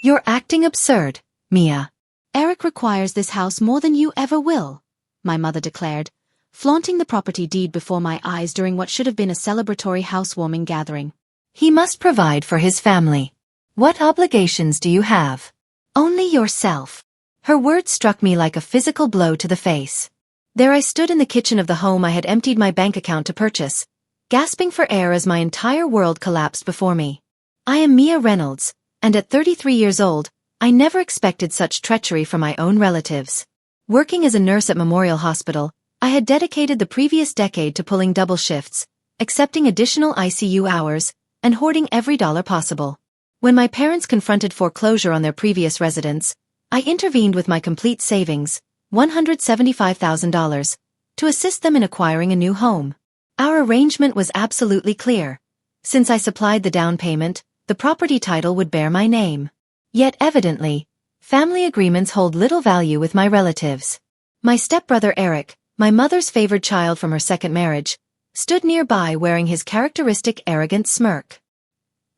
You're acting absurd, Mia. Eric requires this house more than you ever will, my mother declared, flaunting the property deed before my eyes during what should have been a celebratory housewarming gathering. He must provide for his family. What obligations do you have? Only yourself. Her words struck me like a physical blow to the face. There I stood in the kitchen of the home I had emptied my bank account to purchase, gasping for air as my entire world collapsed before me. I am Mia Reynolds, and at 33 years old, I never expected such treachery from my own relatives. Working as a nurse at Memorial Hospital, I had dedicated the previous decade to pulling double shifts, accepting additional ICU hours, and hoarding every dollar possible. When my parents confronted foreclosure on their previous residence, I intervened with my complete savings, $175,000, to assist them in acquiring a new home. Our arrangement was absolutely clear. Since I supplied the down payment, the property title would bear my name. Yet evidently, family agreements hold little value with my relatives. My stepbrother Eric, my mother's favored child from her second marriage, stood nearby wearing his characteristic arrogant smirk.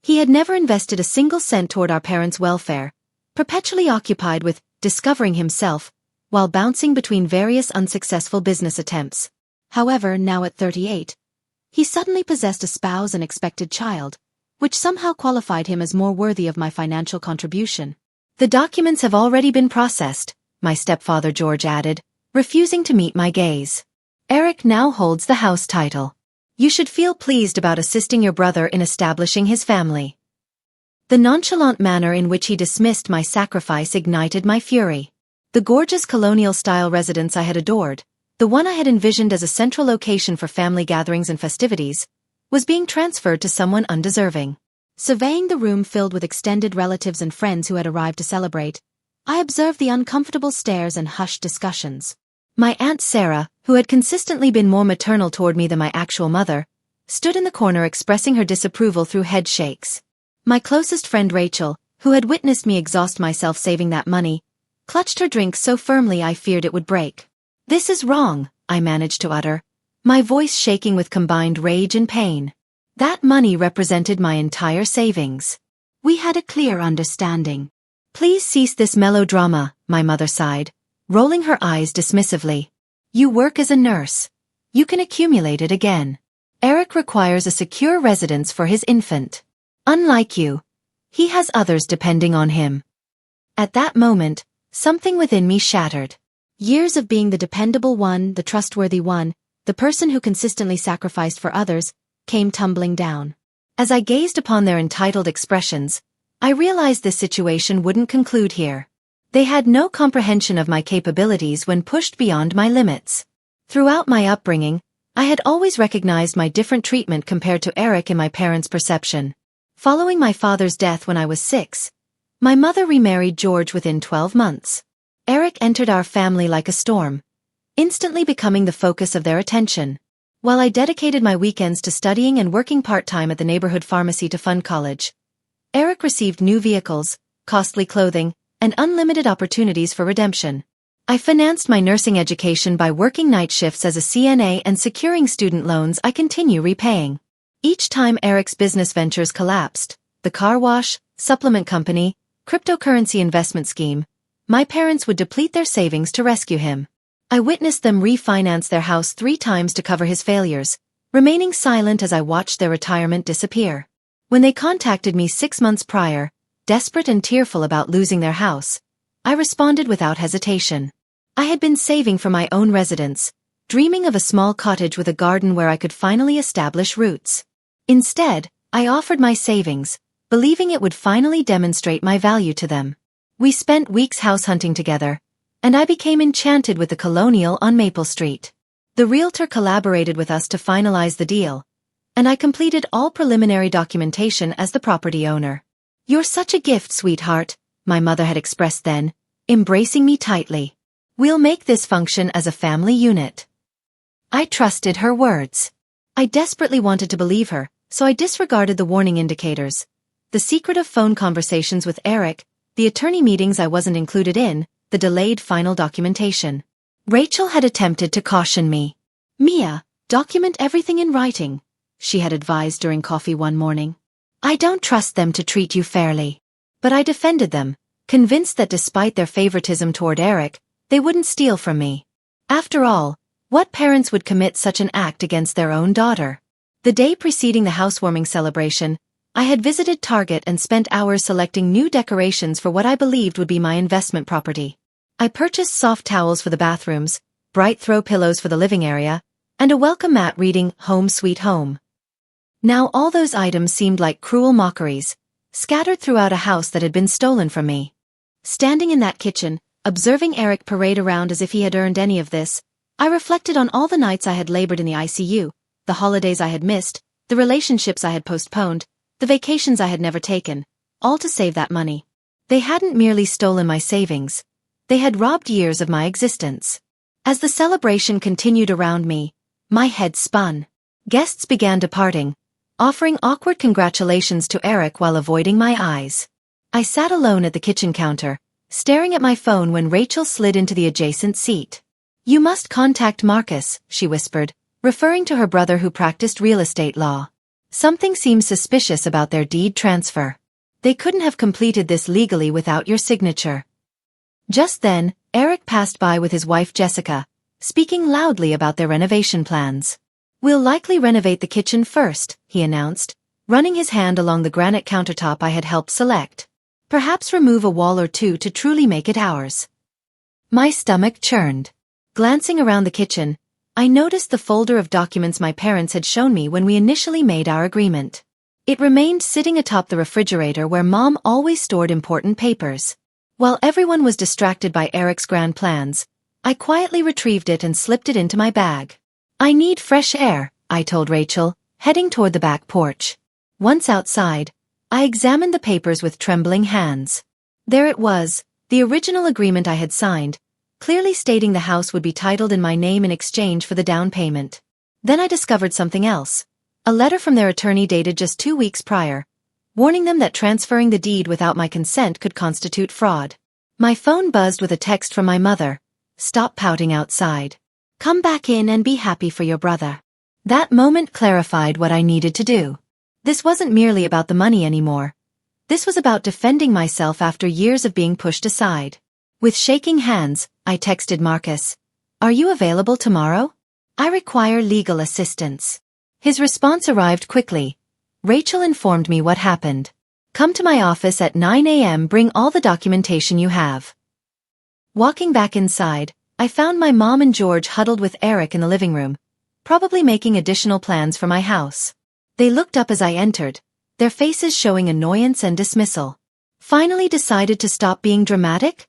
He had never invested a single cent toward our parents' welfare, perpetually occupied with discovering himself, while bouncing between various unsuccessful business attempts. However, now at 38, he suddenly possessed a spouse and expected child, which somehow qualified him as more worthy of my financial contribution. The documents have already been processed, my stepfather George added, refusing to meet my gaze. Eric now holds the house title. You should feel pleased about assisting your brother in establishing his family. The nonchalant manner in which he dismissed my sacrifice ignited my fury. The gorgeous colonial-style residence I had adored, the one I had envisioned as a central location for family gatherings and festivities, was being transferred to someone undeserving. Surveying the room filled with extended relatives and friends who had arrived to celebrate, I observed the uncomfortable stares and hushed discussions. My Aunt Sarah, who had consistently been more maternal toward me than my actual mother, stood in the corner expressing her disapproval through head shakes. My closest friend Rachel, who had witnessed me exhaust myself saving that money, clutched her drink so firmly I feared it would break. This is wrong, I managed to utter, my voice shaking with combined rage and pain. That money represented my entire savings. We had a clear understanding. Please cease this melodrama, my mother sighed, rolling her eyes dismissively. You work as a nurse. You can accumulate it again. Eric requires a secure residence for his infant. Unlike you, he has others depending on him. At that moment, something within me shattered. Years of being the dependable one, the trustworthy one, the person who consistently sacrificed for others, came tumbling down. As I gazed upon their entitled expressions, I realized this situation wouldn't conclude here. They had no comprehension of my capabilities when pushed beyond my limits. Throughout my upbringing, I had always recognized my different treatment compared to Eric in my parents' perception. Following my father's death when I was 6, my mother remarried George within 12 months. Eric entered our family like a storm, instantly becoming the focus of their attention. While I dedicated my weekends to studying and working part-time at the neighborhood pharmacy to fund college, Eric received new vehicles, costly clothing, and unlimited opportunities for redemption. I financed my nursing education by working night shifts as a CNA and securing student loans I continue repaying. Each time Eric's business ventures collapsed, the car wash, supplement company, cryptocurrency investment scheme, my parents would deplete their savings to rescue him. I witnessed them refinance their house 3 times to cover his failures, remaining silent as I watched their retirement disappear. When they contacted me 6 months prior, desperate and tearful about losing their house, I responded without hesitation. I had been saving for my own residence, dreaming of a small cottage with a garden where I could finally establish roots. Instead, I offered my savings, believing it would finally demonstrate my value to them. We spent weeks house hunting together, and I became enchanted with the Colonial on Maple Street. The realtor collaborated with us to finalize the deal, and I completed all preliminary documentation as the property owner. You're such a gift, sweetheart, my mother had expressed then, embracing me tightly. We'll make this function as a family unit. I trusted her words. I desperately wanted to believe her, so I disregarded the warning indicators. The secretive phone conversations with Eric, the attorney meetings I wasn't included in, the delayed final documentation. Rachel had attempted to caution me. Mia, document everything in writing, she had advised during coffee one morning. I don't trust them to treat you fairly. But I defended them, convinced that despite their favoritism toward Eric, they wouldn't steal from me. After all, what parents would commit such an act against their own daughter? The day preceding the housewarming celebration, I had visited Target and spent hours selecting new decorations for what I believed would be my investment property. I purchased soft towels for the bathrooms, bright throw pillows for the living area, and a welcome mat reading "Home Sweet Home." Now all those items seemed like cruel mockeries, scattered throughout a house that had been stolen from me. Standing in that kitchen, observing Eric parade around as if he had earned any of this, I reflected on all the nights I had labored in the ICU, the holidays I had missed, the relationships I had postponed, the vacations I had never taken, all to save that money. They hadn't merely stolen my savings. They had robbed years of my existence. As the celebration continued around me, my head spun. Guests began departing, offering awkward congratulations to Eric while avoiding my eyes. I sat alone at the kitchen counter, staring at my phone when Rachel slid into the adjacent seat. "You must contact Marcus," she whispered, referring to her brother who practiced real estate law. "Something seems suspicious about their deed transfer. They couldn't have completed this legally without your signature." Just then, Eric passed by with his wife Jessica, speaking loudly about their renovation plans. "We'll likely renovate the kitchen first," he announced, running his hand along the granite countertop I had helped select. "Perhaps remove a wall or two to truly make it ours." My stomach churned. Glancing around the kitchen, I noticed the folder of documents my parents had shown me when we initially made our agreement. It remained sitting atop the refrigerator where Mom always stored important papers. While everyone was distracted by Eric's grand plans, I quietly retrieved it and slipped it into my bag. "I need fresh air," I told Rachel, heading toward the back porch. Once outside, I examined the papers with trembling hands. There it was, the original agreement I had signed, clearly stating the house would be titled in my name in exchange for the down payment. Then I discovered something else, a letter from their attorney dated just 2 weeks prior, warning them that transferring the deed without my consent could constitute fraud. My phone buzzed with a text from my mother. "Stop pouting outside. Come back in and be happy for your brother." That moment clarified what I needed to do. This wasn't merely about the money anymore. This was about defending myself after years of being pushed aside. With shaking hands, I texted Marcus, "Are you available tomorrow? I require legal assistance." His response arrived quickly. Rachel informed me what happened. "Come to my office at 9 a.m. Bring all the documentation you have." Walking back inside, I found my mom and George huddled with Eric in the living room, probably making additional plans for my house. They looked up as I entered, their faces showing annoyance and dismissal. "Finally decided to stop being dramatic?"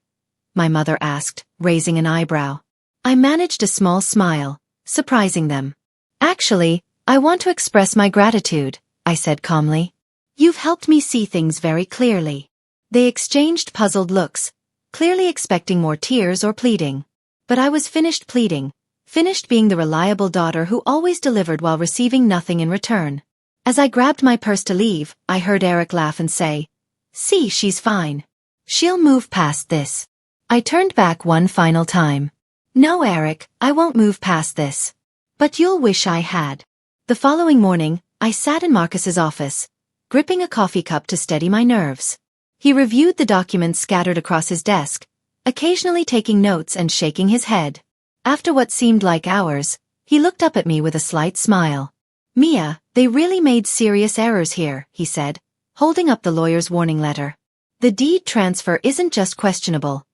my mother asked, raising an eyebrow. I managed a small smile, surprising them. "Actually, I want to express my gratitude," I said calmly. "You've helped me see things very clearly." They exchanged puzzled looks, clearly expecting more tears or pleading. But I was finished pleading, finished being the reliable daughter who always delivered while receiving nothing in return. As I grabbed my purse to leave, I heard Eric laugh and say, "See, she's fine. She'll move past this." I turned back one final time. "No, Eric, I won't move past this. But you'll wish I had." The following morning, I sat in Marcus's office, gripping a coffee cup to steady my nerves. He reviewed the documents scattered across his desk, occasionally taking notes and shaking his head. After what seemed like hours, he looked up at me with a slight smile. "Mia, they really made serious errors here," he said, holding up the lawyer's warning letter. "The deed transfer isn't just questionable.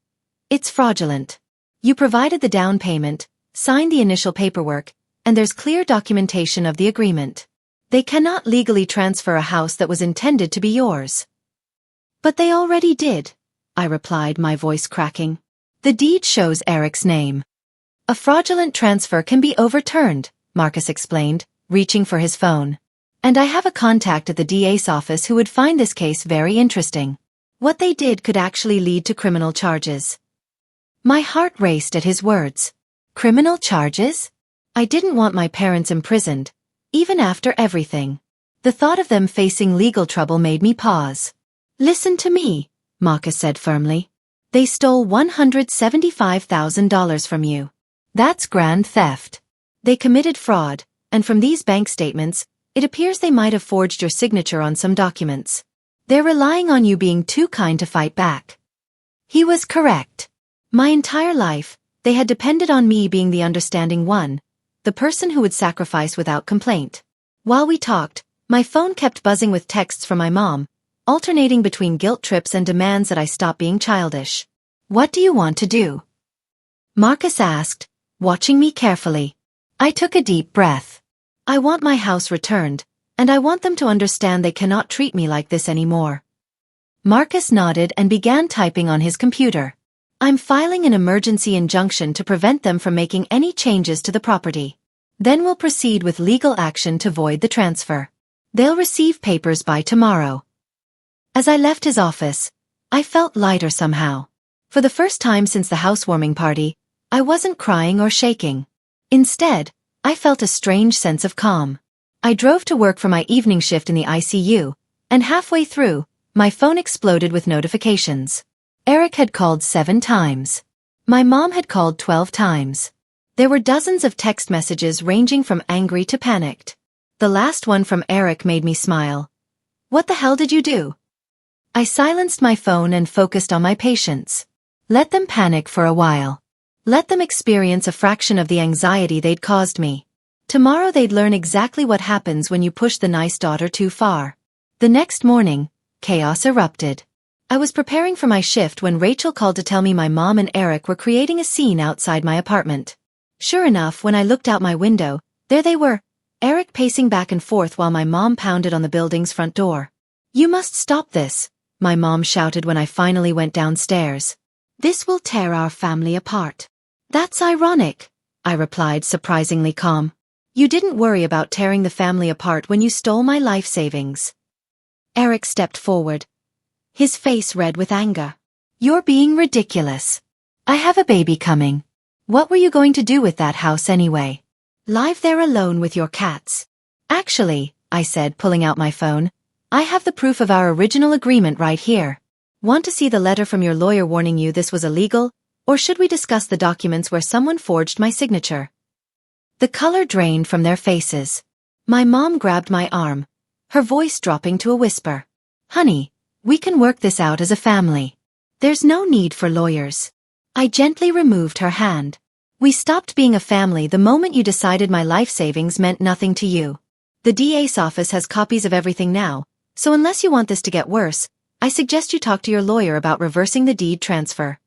It's fraudulent. You provided the down payment, signed the initial paperwork, and there's clear documentation of the agreement. They cannot legally transfer a house that was intended to be yours." "But they already did," I replied, my voice cracking. "The deed shows Eric's name." "A fraudulent transfer can be overturned," Marcus explained, reaching for his phone. "And I have a contact at the DA's office who would find this case very interesting. What they did could actually lead to criminal charges." My heart raced at his words. Criminal charges? I didn't want my parents imprisoned, even after everything. The thought of them facing legal trouble made me pause. "Listen to me," Marcus said firmly. "They stole $175,000 from you. That's grand theft. They committed fraud, and from these bank statements, it appears they might have forged your signature on some documents. They're relying on you being too kind to fight back. He was correct. My entire life, they had depended on me being the understanding one, the person who would sacrifice without complaint. While we talked, my phone kept buzzing with texts from my mom, alternating between guilt trips and demands that I stop being childish. "What do you want to do?" Marcus asked, watching me carefully. I took a deep breath. "I want my house returned, and I want them to understand they cannot treat me like this anymore." Marcus nodded and began typing on his computer. "I'm filing an emergency injunction to prevent them from making any changes to the property. Then we'll proceed with legal action to void the transfer. They'll receive papers by tomorrow." As I left his office, I felt lighter somehow. For the first time since the housewarming party, I wasn't crying or shaking. Instead, I felt a strange sense of calm. I drove to work for my evening shift in the ICU, and halfway through, my phone exploded with notifications. Eric had called 7 times. My mom had called 12 times. There were dozens of text messages ranging from angry to panicked. The last one from Eric made me smile. "What the hell did you do?" I silenced my phone and focused on my patients. Let them panic for a while. Let them experience a fraction of the anxiety they'd caused me. Tomorrow they'd learn exactly what happens when you push the nice daughter too far. The next morning, chaos erupted. I was preparing for my shift when Rachel called to tell me my mom and Eric were creating a scene outside my apartment. Sure enough, when I looked out my window, there they were, Eric pacing back and forth while my mom pounded on the building's front door. "You must stop this," my mom shouted when I finally went downstairs. "This will tear our family apart." "That's ironic," I replied, surprisingly calm. "You didn't worry about tearing the family apart when you stole my life savings." Eric stepped forward, his face red with anger. "You're being ridiculous. I have a baby coming. What were you going to do with that house anyway? Live there alone with your cats?" "Actually," I said, pulling out my phone, "I have the proof of our original agreement right here. Want to see the letter from your lawyer warning you this was illegal? Or should we discuss the documents where someone forged my signature?" The color drained from their faces. My mom grabbed my arm, her voice dropping to a whisper. "Honey, we can work this out as a family. There's no need for lawyers." I gently removed her hand. "We stopped being a family the moment you decided my life savings meant nothing to you. The DA's office has copies of everything now, so unless you want this to get worse, I suggest you talk to your lawyer about reversing the deed transfer."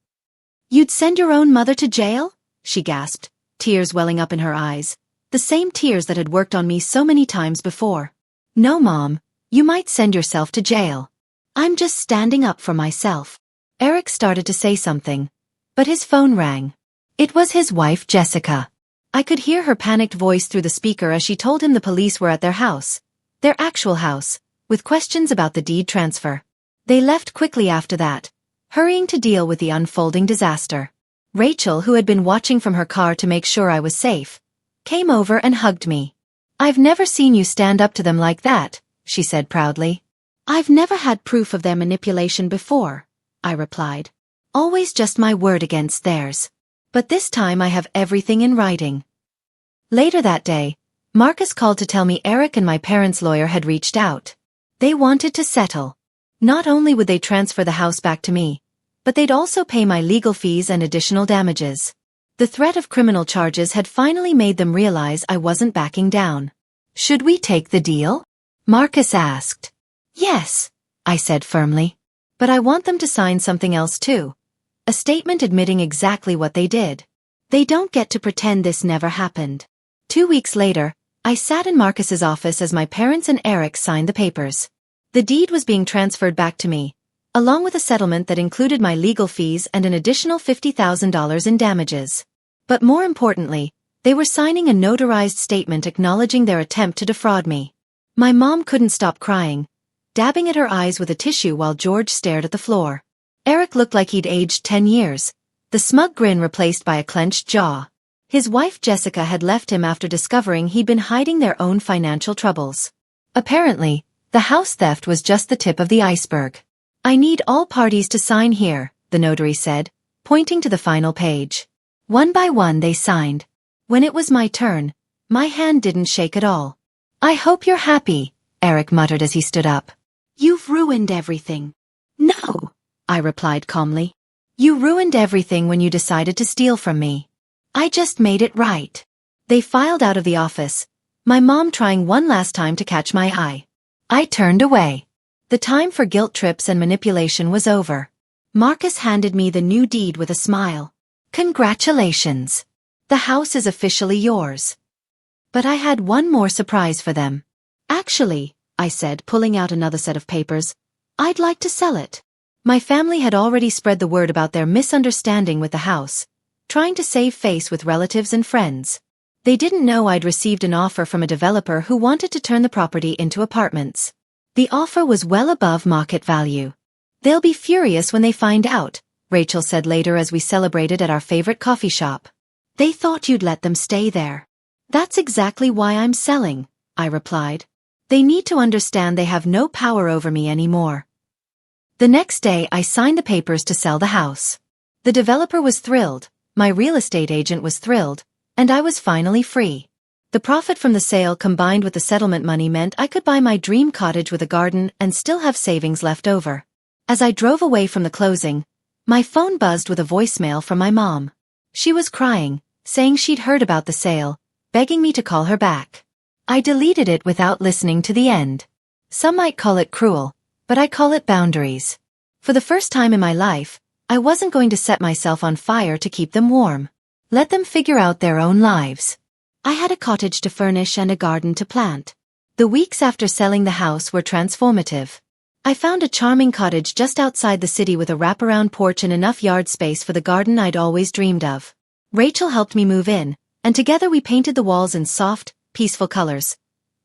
"You'd send your own mother to jail?" she gasped, tears welling up in her eyes, the same tears that had worked on me so many times before. "No, Mom, you might send yourself to jail. I'm just standing up for myself." Eric started to say something, but his phone rang. It was his wife, Jessica. I could hear her panicked voice through the speaker as she told him the police were at their house, their actual house, with questions about the deed transfer. They left quickly after that, hurrying to deal with the unfolding disaster. Rachel, who had been watching from her car to make sure I was safe, came over and hugged me. "I've never seen you stand up to them like that," she said proudly. "I've never had proof of their manipulation before," I replied. "Always just my word against theirs. But this time I have everything in writing." Later that day, Marcus called to tell me Eric and my parents' lawyer had reached out. They wanted to settle. Not only would they transfer the house back to me, but they'd also pay my legal fees and additional damages. The threat of criminal charges had finally made them realize I wasn't backing down. "Should we take the deal?" Marcus asked. "Yes," I said firmly. "But I want them to sign something else too. A statement admitting exactly what they did. They don't get to pretend this never happened." 2 weeks later, I sat in Marcus's office as my parents and Eric signed the papers. The deed was being transferred back to me, along with a settlement that included my legal fees and an additional $50,000 in damages. But more importantly, they were signing a notarized statement acknowledging their attempt to defraud me. My mom couldn't stop crying, dabbing at her eyes with a tissue while George stared at the floor. Eric looked like he'd aged 10 years, the smug grin replaced by a clenched jaw. His wife Jessica had left him after discovering he'd been hiding their own financial troubles. Apparently, the house theft was just the tip of the iceberg. "I need all parties to sign here," the notary said, pointing to the final page. One by one they signed. When it was my turn, my hand didn't shake at all. "I hope you're happy," Eric muttered as he stood up. You've ruined everything. No, I replied calmly. You ruined everything when you decided to steal from me. I just made it right. They filed out of the office, my mom trying one last time to catch my eye. I turned away. The time for guilt trips and manipulation was over. Marcus handed me the new deed with a smile. Congratulations. The house is officially yours. But I had one more surprise for them. Actually, I said, pulling out another set of papers, I'd like to sell it. My family had already spread the word about their misunderstanding with the house, trying to save face with relatives and friends. They didn't know I'd received an offer from a developer who wanted to turn the property into apartments. The offer was well above market value. They'll be furious when they find out, Rachel said later as we celebrated at our favorite coffee shop. They thought you'd let them stay there. That's exactly why I'm selling, I replied. They need to understand they have no power over me anymore. The next day I signed the papers to sell the house. The developer was thrilled, my real estate agent was thrilled, and I was finally free. The profit from the sale combined with the settlement money meant I could buy my dream cottage with a garden and still have savings left over. As I drove away from the closing, my phone buzzed with a voicemail from my mom. She was crying, saying she'd heard about the sale, begging me to call her back. I deleted it without listening to the end. Some might call it cruel, but I call it boundaries. For the first time in my life, I wasn't going to set myself on fire to keep them warm. Let them figure out their own lives. I had a cottage to furnish and a garden to plant. The weeks after selling the house were transformative. I found a charming cottage just outside the city with a wraparound porch and enough yard space for the garden I'd always dreamed of. Rachel helped me move in, and together we painted the walls in soft, peaceful colors.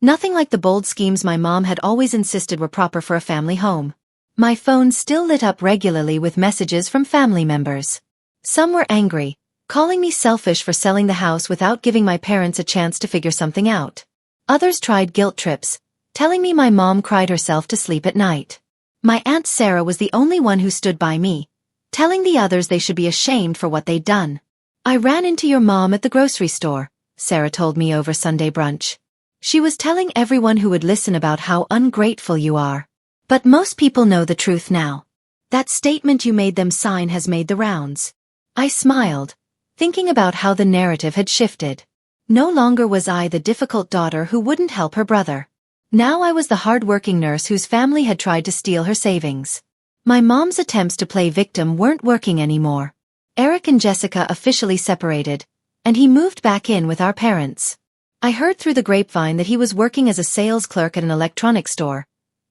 Nothing like the bold schemes my mom had always insisted were proper for a family home. My phone still lit up regularly with messages from family members. Some were angry, calling me selfish for selling the house without giving my parents a chance to figure something out. Others tried guilt trips, telling me my mom cried herself to sleep at night. My Aunt Sarah was the only one who stood by me, telling the others they should be ashamed for what they'd done. I ran into your mom at the grocery store, Sarah told me over Sunday brunch. She was telling everyone who would listen about how ungrateful you are. But most people know the truth now. That statement you made them sign has made the rounds. I smiled, thinking about how the narrative had shifted. No longer was I the difficult daughter who wouldn't help her brother. Now I was the hard-working nurse whose family had tried to steal her savings. My mom's attempts to play victim weren't working anymore. Eric and Jessica officially separated, and he moved back in with our parents. I heard through the grapevine that he was working as a sales clerk at an electronics store,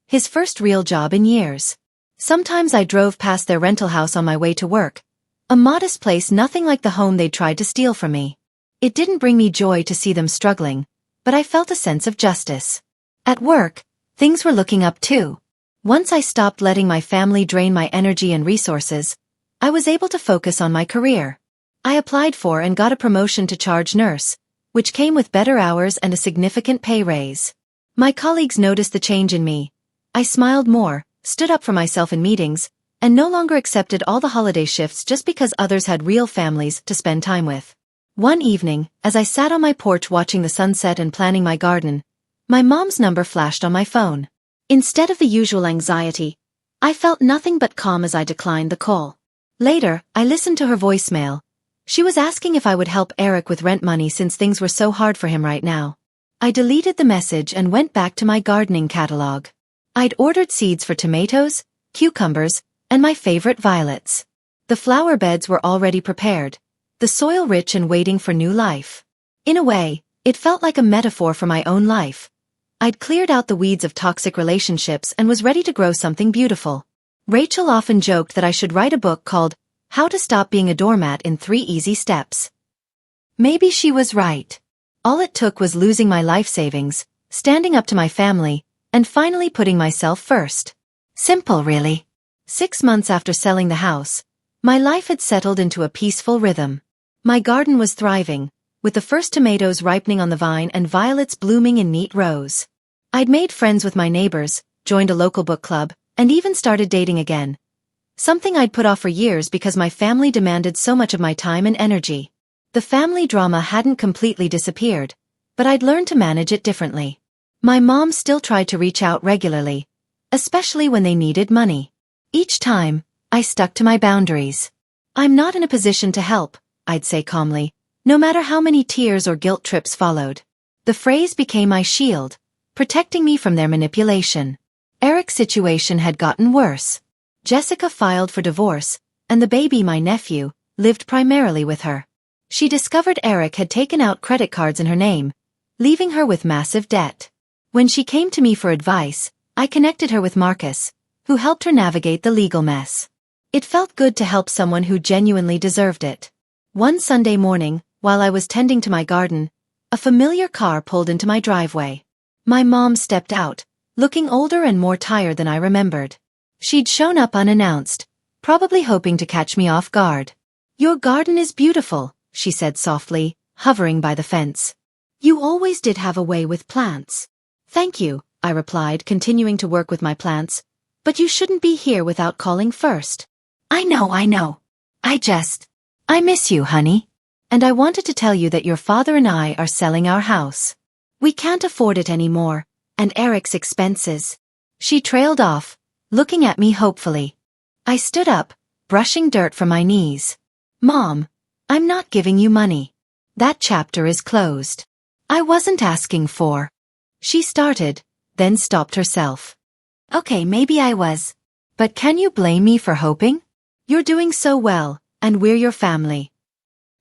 his first real job in years. Sometimes I drove past their rental house on my way to work, a modest place nothing like the home they'd tried to steal from me. It didn't bring me joy to see them struggling, but I felt a sense of justice. At work, things were looking up too. Once I stopped letting my family drain my energy and resources, I was able to focus on my career. I applied for and got a promotion to charge nurse, which came with better hours and a significant pay raise. My colleagues noticed the change in me. I smiled more, stood up for myself in meetings, and no longer accepted all the holiday shifts just because others had real families to spend time with. One evening, as I sat on my porch watching the sunset and planning my garden, my mom's number flashed on my phone. Instead of the usual anxiety, I felt nothing but calm as I declined the call. Later, I listened to her voicemail. She was asking if I would help Eric with rent money since things were so hard for him right now. I deleted the message and went back to my gardening catalog. I'd ordered seeds for tomatoes, cucumbers, and my favorite violets. The flower beds were already prepared, the soil rich and waiting for new life. In a way, it felt like a metaphor for my own life. I'd cleared out the weeds of toxic relationships and was ready to grow something beautiful. Rachel often joked that I should write a book called How to Stop Being a Doormat in 3 Easy Steps. Maybe she was right. All it took was losing my life savings, standing up to my family, and finally putting myself first. Simple, really. 6 months after selling the house, my life had settled into a peaceful rhythm. My garden was thriving, with the first tomatoes ripening on the vine and violets blooming in neat rows. I'd made friends with my neighbors, joined a local book club, and even started dating again. Something I'd put off for years because my family demanded so much of my time and energy. The family drama hadn't completely disappeared, but I'd learned to manage it differently. My mom still tried to reach out regularly, especially when they needed money. Each time, I stuck to my boundaries. "I'm not in a position to help," I'd say calmly, no matter how many tears or guilt trips followed. The phrase became my shield, protecting me from their manipulation. Eric's situation had gotten worse. Jessica filed for divorce, and the baby, my nephew, lived primarily with her. She discovered Eric had taken out credit cards in her name, leaving her with massive debt. When she came to me for advice, I connected her with Marcus, who helped her navigate the legal mess. It felt good to help someone who genuinely deserved it. One Sunday morning, while I was tending to my garden, a familiar car pulled into my driveway. My mom stepped out, looking older and more tired than I remembered. She'd shown up unannounced, probably hoping to catch me off guard. "Your garden is beautiful," she said softly, hovering by the fence. "You always did have a way with plants." "Thank you," I replied, continuing to work with my plants. "But you shouldn't be here without calling first." I know. I miss you, honey. And I wanted to tell you that your father and I are selling our house. We can't afford it anymore, and Eric's expenses." She trailed off, looking at me hopefully. I stood up, brushing dirt from my knees. "Mom, I'm not giving you money. That chapter is closed. I wasn't asking for." She started, then stopped herself. "Okay, maybe I was. But can you blame me for hoping? You're doing so well, and we're your family."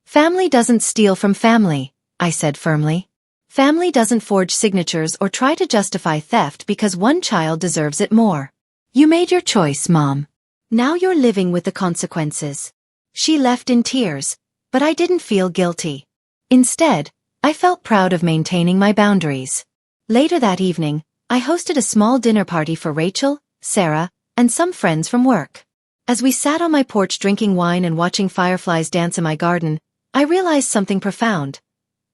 "Family doesn't steal from family," I said firmly. "Family doesn't forge signatures or try to justify theft because one child deserves it more. You made your choice, Mom. Now you're living with the consequences." She left in tears, but I didn't feel guilty. Instead, I felt proud of maintaining my boundaries. Later that evening, I hosted a small dinner party for Rachel, Sarah, and some friends from work. As we sat on my porch drinking wine and watching fireflies dance in my garden, I realized something profound.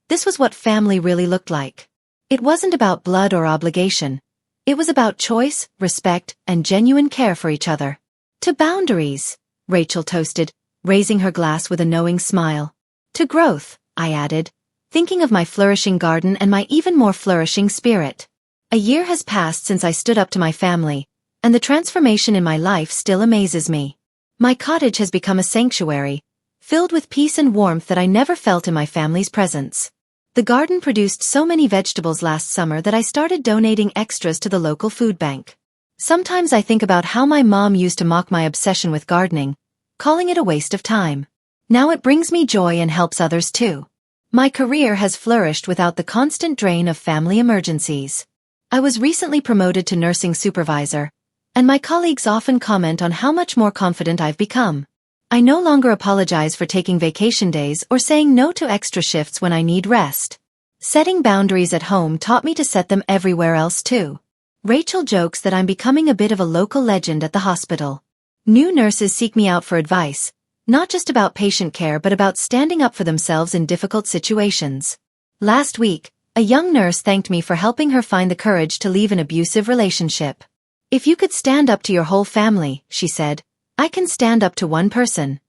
This was what family really looked like. It wasn't about blood or obligation. It was about choice, respect, and genuine care for each other. "To boundaries," Rachel toasted, raising her glass with a knowing smile. "To growth," I added, thinking of my flourishing garden and my even more flourishing spirit. A year has passed since I stood up to my family, and the transformation in my life still amazes me. My cottage has become a sanctuary, filled with peace and warmth that I never felt in my family's presence. The garden produced so many vegetables last summer that I started donating extras to the local food bank. Sometimes I think about how my mom used to mock my obsession with gardening, calling it a waste of time. Now it brings me joy and helps others too. My career has flourished without the constant drain of family emergencies. I was recently promoted to nursing supervisor, and my colleagues often comment on how much more confident I've become. I no longer apologize for taking vacation days or saying no to extra shifts when I need rest. Setting boundaries at home taught me to set them everywhere else too. Rachel jokes that I'm becoming a bit of a local legend at the hospital. New nurses seek me out for advice, not just about patient care but about standing up for themselves in difficult situations. Last week, a young nurse thanked me for helping her find the courage to leave an abusive relationship. "If you could stand up to your whole family," she said, "I can stand up to one person."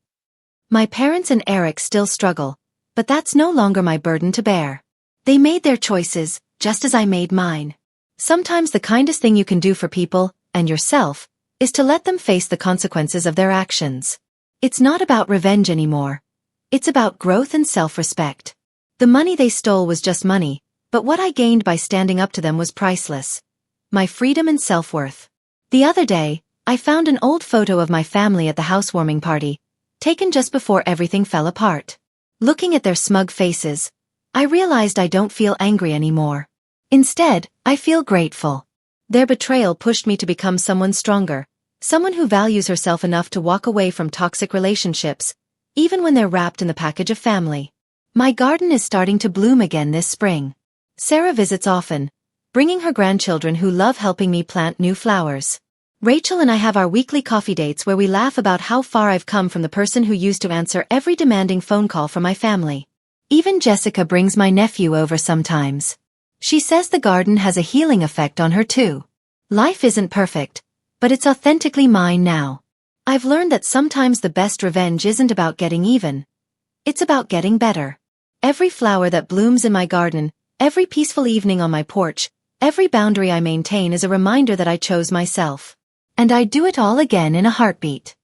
My parents and Eric still struggle, but that's no longer my burden to bear. They made their choices, just as I made mine. Sometimes the kindest thing you can do for people, and yourself, is to let them face the consequences of their actions. It's not about revenge anymore. It's about growth and self-respect. The money they stole was just money, but what I gained by standing up to them was priceless. My freedom and self-worth. The other day, I found an old photo of my family at the housewarming party, taken just before everything fell apart. Looking at their smug faces, I realized I don't feel angry anymore. Instead, I feel grateful. Their betrayal pushed me to become someone stronger, someone who values herself enough to walk away from toxic relationships, even when they're wrapped in the package of family. My garden is starting to bloom again this spring. Sarah visits often, bringing her grandchildren who love helping me plant new flowers. Rachel and I have our weekly coffee dates where we laugh about how far I've come from the person who used to answer every demanding phone call from my family. Even Jessica brings my nephew over sometimes. She says the garden has a healing effect on her too. Life isn't perfect, but it's authentically mine now. I've learned that sometimes the best revenge isn't about getting even. It's about getting better. Every flower that blooms in my garden, every peaceful evening on my porch, Every boundary I maintain is a reminder that I chose myself. And I'd do it all again in a heartbeat.